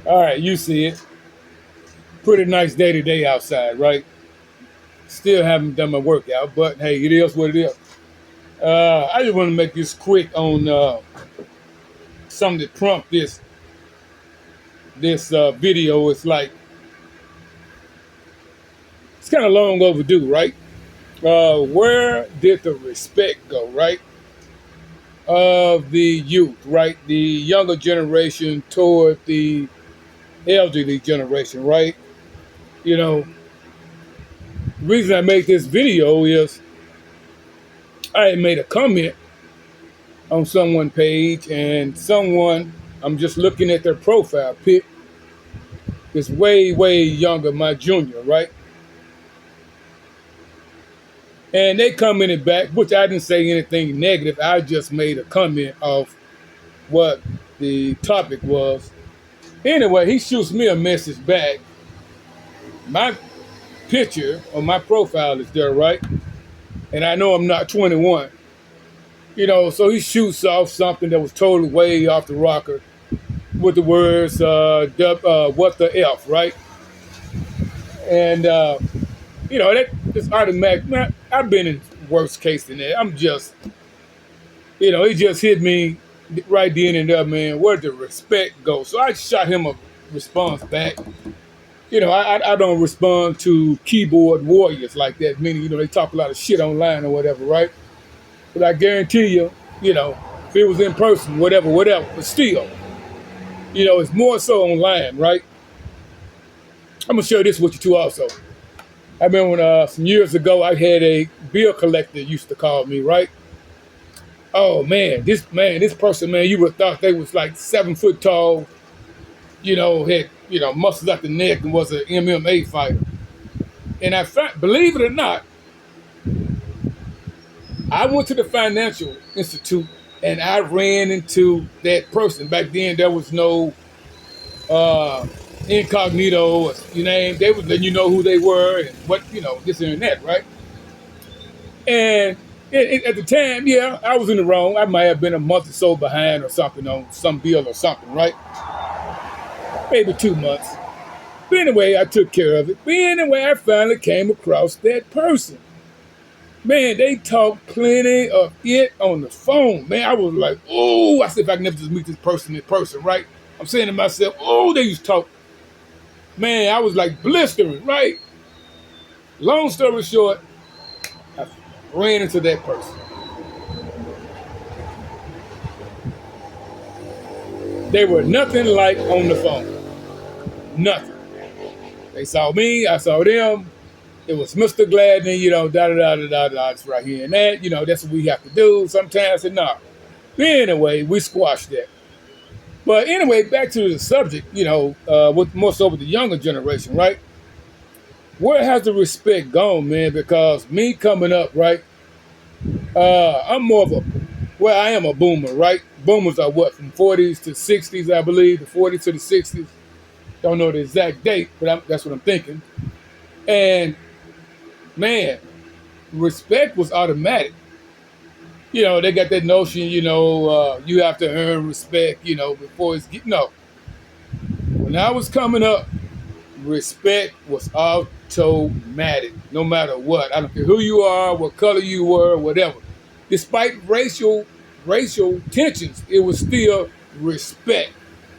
All right, you see it. Pretty nice day today outside, right? Still haven't done my workout, but hey, it is what it is. I just want to make this quick on something that prompted this video. It's like it's kind of long overdue, right? Where did the respect go, right? Of the youth, right? The younger generation toward the elderly generation, right? You know, the reason I make this video is I had made a comment on someone's page, and someone, I'm just looking at their profile pic, is way, way younger, my junior, right? And they commented back, which I didn't say anything negative. I just made a comment of what the topic was. Anyway, he shoots me a message back. My picture on my profile is there, right? And I know I'm not 21. So he shoots off something that was totally way off the rocker with the words, what the F, right? And, that is automatic. Man, I've been in worse case than that. I'm just, it just hit me right then and there, man. Where'd the respect go? So I shot him a response back. I don't respond to keyboard warriors like that, meaning, they talk a lot of shit online or whatever, right? But I guarantee you, if it was in person, whatever, but still, it's more so online, right? I'm going to share this with you too also. I remember when, some years ago, I had a bill collector used to call me, right? Oh, this person, man, you would have thought they was like 7 foot tall, had, muscles out the neck and was an MMA fighter. And believe it or not, I went to the financial institute and I ran into that person. Back then, there was no incognito, name. They would let you know who they were and what, this and that, right? And at the time, yeah, I was in the wrong. I might have been a month or so behind or something on some bill or something, right? Maybe 2 months. But anyway, I took care of it. But anyway, I finally came across that person. Man, they talked plenty of it on the phone. Man, I was like, oh, I said, if I can never just meet this person in person, right? I'm saying to myself, oh, they used to talk. Man, I was like blistering, right? Long story short, I ran into that person. They were nothing like on the phone. Nothing. They saw me, I saw them. It was Mr. Gladney, da-da-da-da-da-da, it's right here and that. That's what we have to do. Sometimes I said, no. But anyway, we squashed that. But anyway, back to the subject, with more so with the younger generation, right? Where has the respect gone, man? Because me coming up, right? I'm more of I am a boomer, right? Boomers are what, from 40s to 60s, I believe, the 40s to the 60s. Don't know the exact date, but that's what I'm thinking. And man, respect was automatic. They got that notion, you have to earn respect, before it's no. When I was coming up, respect was automatic, no matter what. I don't care who you are, what color you were, whatever. Despite racial tensions, it was still respect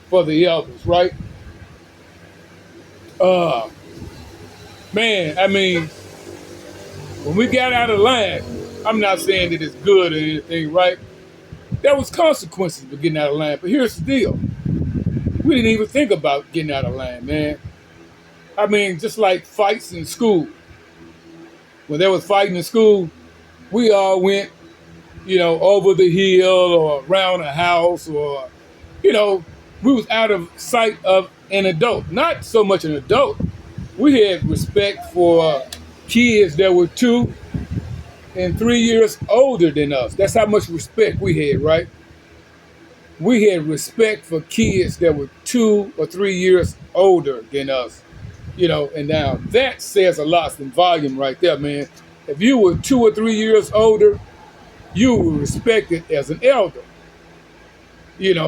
for the elders, right? Man, I mean, when we got out of line, I'm not saying that it's good or anything, right? There was consequences for getting out of line, but here's the deal. We didn't even think about getting out of line, man. I mean, just like fights in school. When there was fighting in school, we all went, over the hill or around a house or, we was out of sight of an adult. Not so much an adult. We had respect for kids that were 2 and 3 years older than us. That's how much respect we had, right? We had respect for kids that were 2 or 3 years older than us. And now that says a lot in volume right there, man. If you were 2 or 3 years older, you were respected as an elder.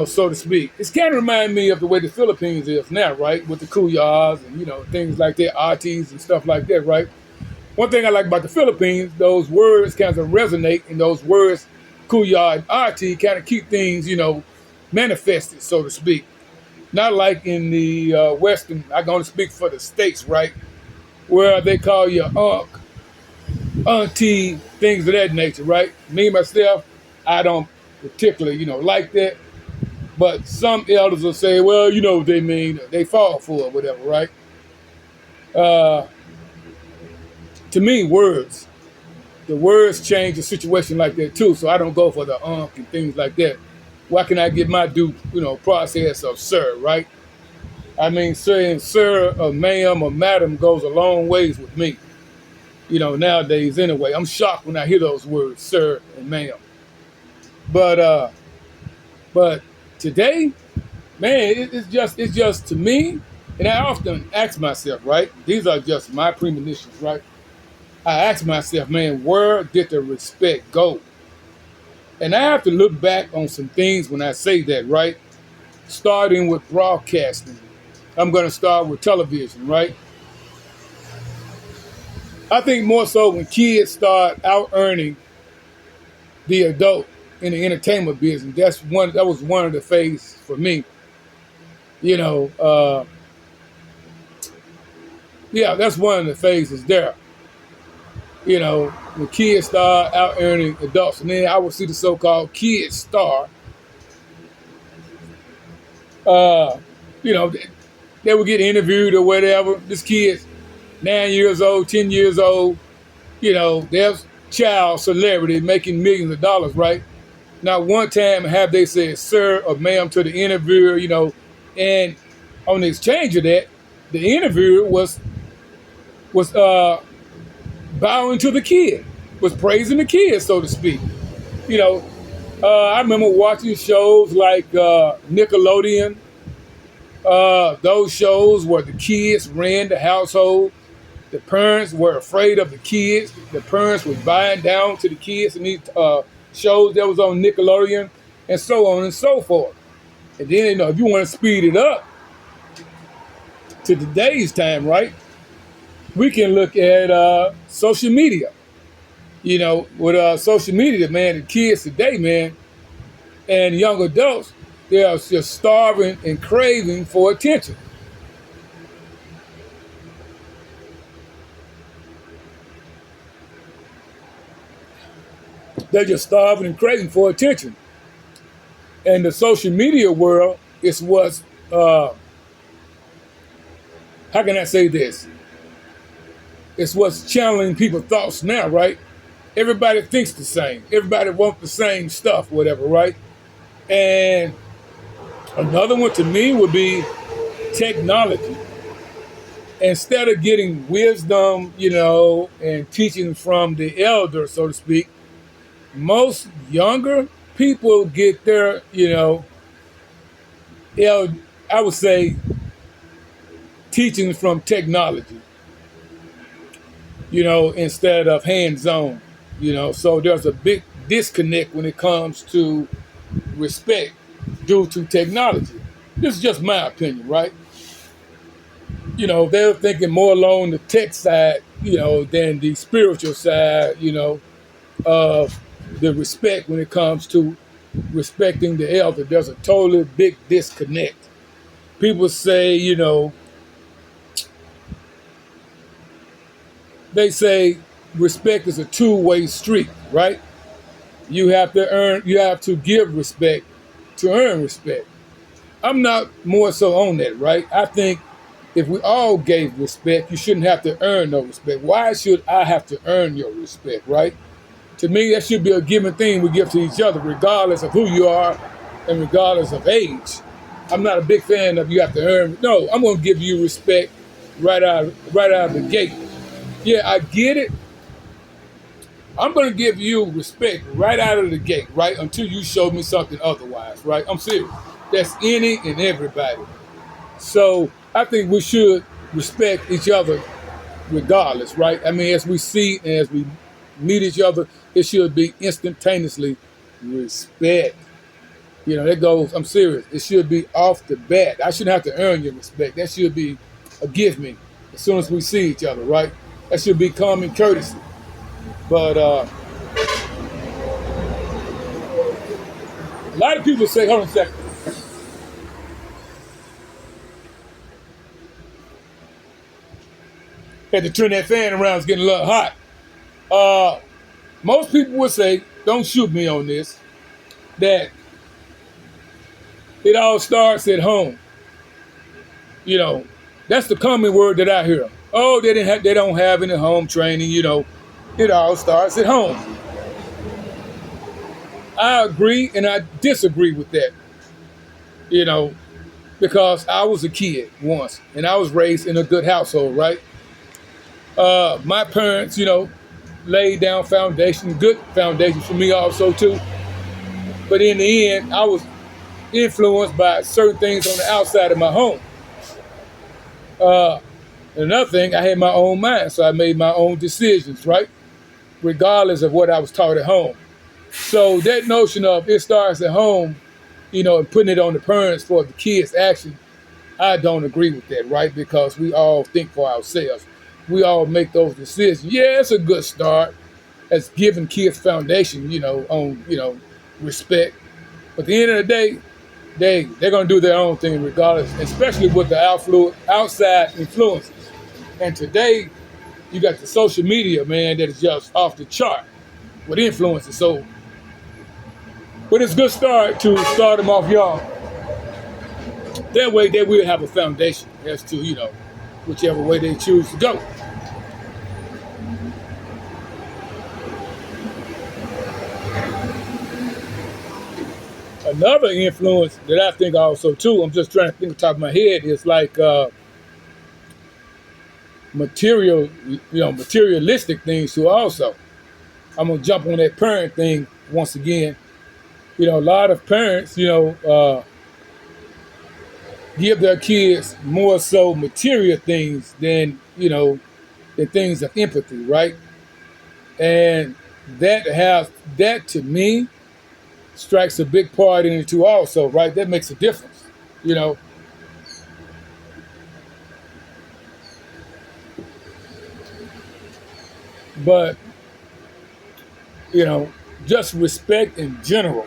so to speak. It's kind of remind me of the way the Philippines is now, right? With the kuyas and, things like that, arties and stuff like that, right? One thing I like about the Philippines, those words kind of resonate, and those words, kuya and arty, kind of keep things, manifested, so to speak. Not like in the Western, I'm going to speak for the States, right? Where they call you unc, auntie, things of that nature, right? Me, myself, I don't particularly, like that. But some elders will say, well, you know what they mean. They fall for it, whatever, right? Uh, to me, words. The words change a situation like that, too. So I don't go for the and things like that. Why can I get my due, process of sir, right? I mean, saying sir or ma'am or madam goes a long ways with me, nowadays anyway. I'm shocked when I hear those words, sir and ma'am. But today, man, it's just to me, and I often ask myself, right? These are just my premonitions, right? I ask myself, man, where did the respect go? And I have to look back on some things when I say that, right? Starting with broadcasting. I'm going to start with television, right? I think more so when kids start out earning the adult in the entertainment business. That was one of the phases for me. Yeah, that's one of the phases there. When kids start out earning adults, and then I would see the so-called kids star. Uh, they would get interviewed or whatever. This kid's 9 years old, 10 years old. They're child celebrity making millions of dollars, right? Not one time have they said sir or ma'am to the interviewer, and on the exchange of that, the interviewer was bowing to the kid, was praising the kid, so to speak. You know, I remember watching shows like Nickelodeon, those shows where the kids ran the household. The parents were afraid of the kids. The parents were buying down to the kids in these shows that was on Nickelodeon, and so on and so forth. And then, if you want to speed it up to today's time, right, we can look at social media. With social media, man, the kids today, man, and young adults, they are just starving and craving for attention. They're just starving and craving for attention. And the social media world is what's, how can I say this? It's what's channeling people's thoughts now, right? Everybody thinks the same. Everybody wants the same stuff, whatever, right? And another one to me would be technology. Instead of getting wisdom, and teaching from the elder, so to speak, most younger people get their, I would say, teaching from technology, instead of hands-on, So there's a big disconnect when it comes to respect due to technology. This is just my opinion, right? They're thinking more along the tech side, than the spiritual side, of the respect when it comes to respecting the elder. There's a totally big disconnect. People say, they say respect is a two-way street, right? You have to give respect to earn respect. I'm not more so on that, right? I think if we all gave respect, you shouldn't have to earn no respect. Why should I have to earn your respect, right? To me, that should be a given thing we give to each other, regardless of who you are and regardless of age. I'm not a big fan of you have to earn. No, I'm going to give you respect right out of the gate. Yeah, I get it. I'm going to give you respect right out of the gate, right, until you show me something otherwise, right? I'm serious. That's any and everybody. So I think we should respect each other regardless, right? I mean, as we see and as we meet each other, it should be instantaneously respect. You know, that goes, I'm serious. It should be off the bat. I shouldn't have to earn your respect. That should be a give me as soon as we see each other, right? That should be common courtesy. But a lot of people say, hold on a second, had to turn that fan around, it's getting a little hot. Uh, Most people would say, don't shoot me on this, that it all starts at home. You know, that's the common word that I hear. Oh, they don't have any home training. You know, it all starts at home. I agree and I disagree with that. You know, because I was a kid once and I was raised in a good household, right? My parents, you know, laid down foundation, good foundation for me also too. But in the end, I was influenced by certain things on the outside of my home. Uh, Another thing, I had my own mind, so I made my own decisions, right? Regardless of what I was taught at home. So that notion of it starts at home, you know, and putting it on the parents for the kids' action, I don't agree with that, right? Because we all think for ourselves. We all make those decisions. Yeah, it's a good start as giving kids foundation, you know, on, you know, respect. But at the end of the day, they're gonna do their own thing regardless, especially with the outside influences. And today, you got the social media, man, that is just off the chart with influences. So, but it's a good start to start them off young. That way, they will have a foundation as to, you know, whichever way they choose to go. Another influence that I think also too, I'm just trying to think on top of my head, is like material, you know, materialistic things too. Also, I'm gonna jump on that parent thing once again. You know, a lot of parents, you know, give their kids more so material things than, you know, than things of empathy, right? And that to me strikes a big part in it too. Also, right? That makes a difference, you know. But you know, just respect in general,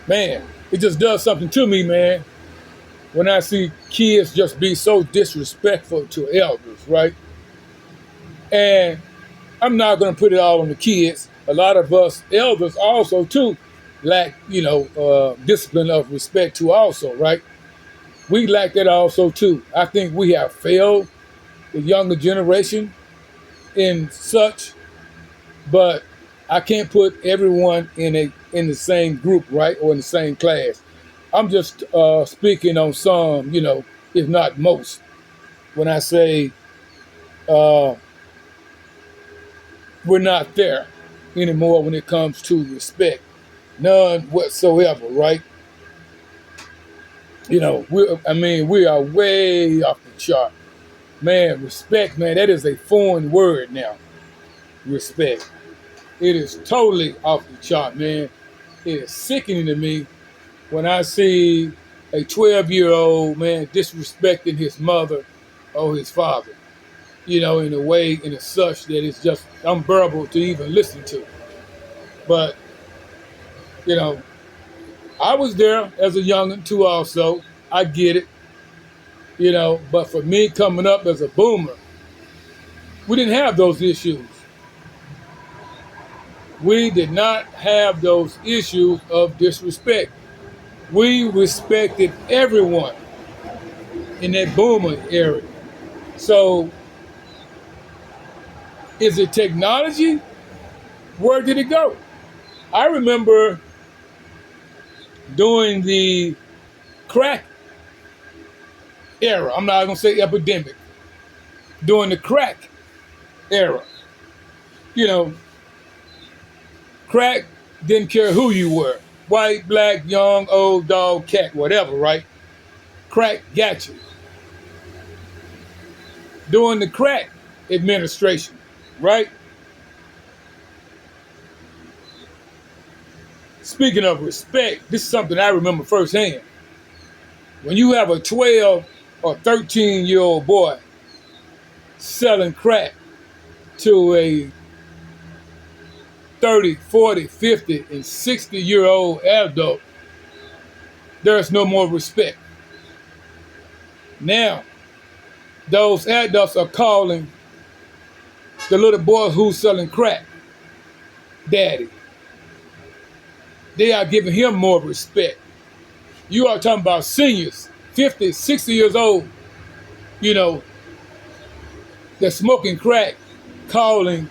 man. It just does something to me, man, when I see kids just be so disrespectful to elders, right? And I'm not going to put it all on the kids. A lot of us elders also too lack, you know, discipline of respect too. Also, right? We lack that also too. I think we have failed the younger generation in such, but I can't put everyone in the same group, right, or in the same class. I'm just speaking on some, you know, if not most, when I say uh, we're not there anymore when it comes to respect, none whatsoever, right? You know, we are way off the chart, man. Respect, man, that is a foreign word now. Respect, it is totally off the chart, man. It is sickening to me when I see a 12-year-old man disrespecting his mother or his father, you know, in a way, in a such that it's just unbearable to even listen to. But, you know, I was there as a youngin' too also. I get it, you know, but for me coming up as a boomer, we didn't have those issues. We did not have those issues of disrespect. We respected everyone in that boomer era. So, is it technology? Where did it go? I remember during the crack era, I'm not going to say epidemic, during the crack era, you know, crack didn't care who you were, white, black, young, old, dog, cat, whatever, right? Crack got you. During the crack administration, right? speaking of respect, this is something I remember firsthand. When you have a 12 or 13-year-old boy selling crack to a 30, 40, 50, and 60-year-old adult, there's no more respect. Now, those adults are calling the little boy who's selling crack daddy. They are giving him more respect. You are talking about seniors, 50, 60 years old, you know, they're smoking crack, calling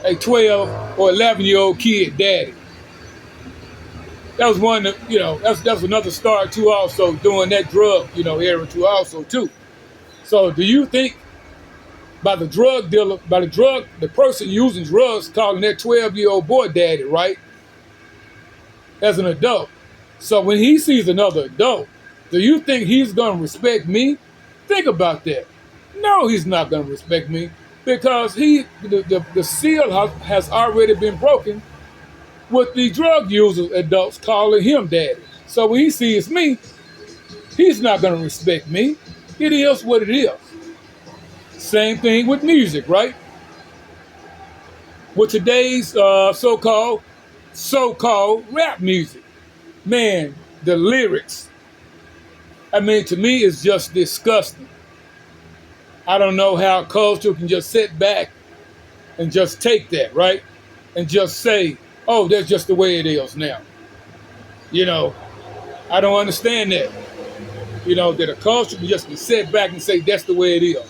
a 12 or 11-year-old kid daddy. That was one, that was another start too also doing that drug, era too also too. So do you think by the drug dealer, the person using drugs calling that 12-year-old boy daddy, right? As an adult. So when he sees another adult, do you think he's going to respect me? Think about that. No, he's not going to respect me because the seal has already been broken with the drug users adults calling him daddy. So when he sees me, he's not going to respect me. It is what it is. Same thing with music, right? With today's so-called rap music. Man, the lyrics, to me, it's just disgusting. I don't know how culture can just sit back and just take that, right? And just say, oh, that's just the way it is now. I don't understand that. That a culture can just sit back and say that's the way it is.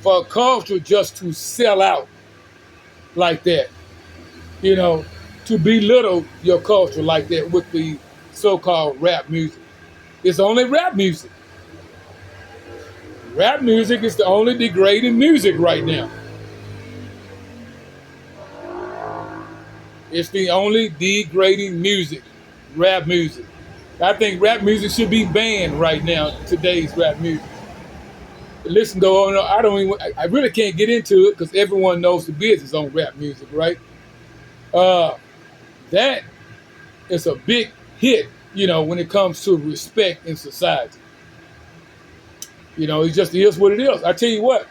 For a culture just to sell out like that, to belittle your culture like that with the so-called rap music. It's only rap music. Rap music is the only degrading music right now. It's the only degrading music, rap music. I think rap music should be banned right now, today's rap music. Listen, go on. I really can't get into it because everyone knows the business on rap music, right? That is a big hit, when it comes to respect in society. It just is what it is. I tell you what,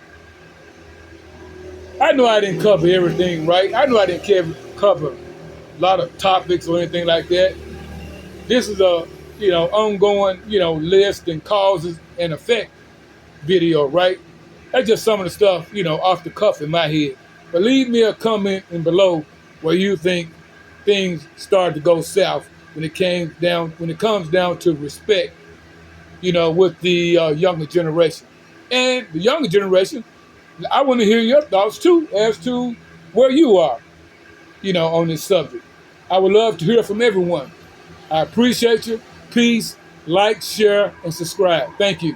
I know I didn't cover everything, right? I know I didn't cover a lot of topics or anything like that. This is a, ongoing, list and causes and effect video, right? That's just some of the stuff, off the cuff in my head. But leave me a comment in below where you think things started to go south when it comes down to respect, with the younger generation. And the younger generation, I want to hear your thoughts too as to where you are, on this subject. I would love to hear from everyone. I appreciate you. Peace, like, share, and subscribe. Thank you.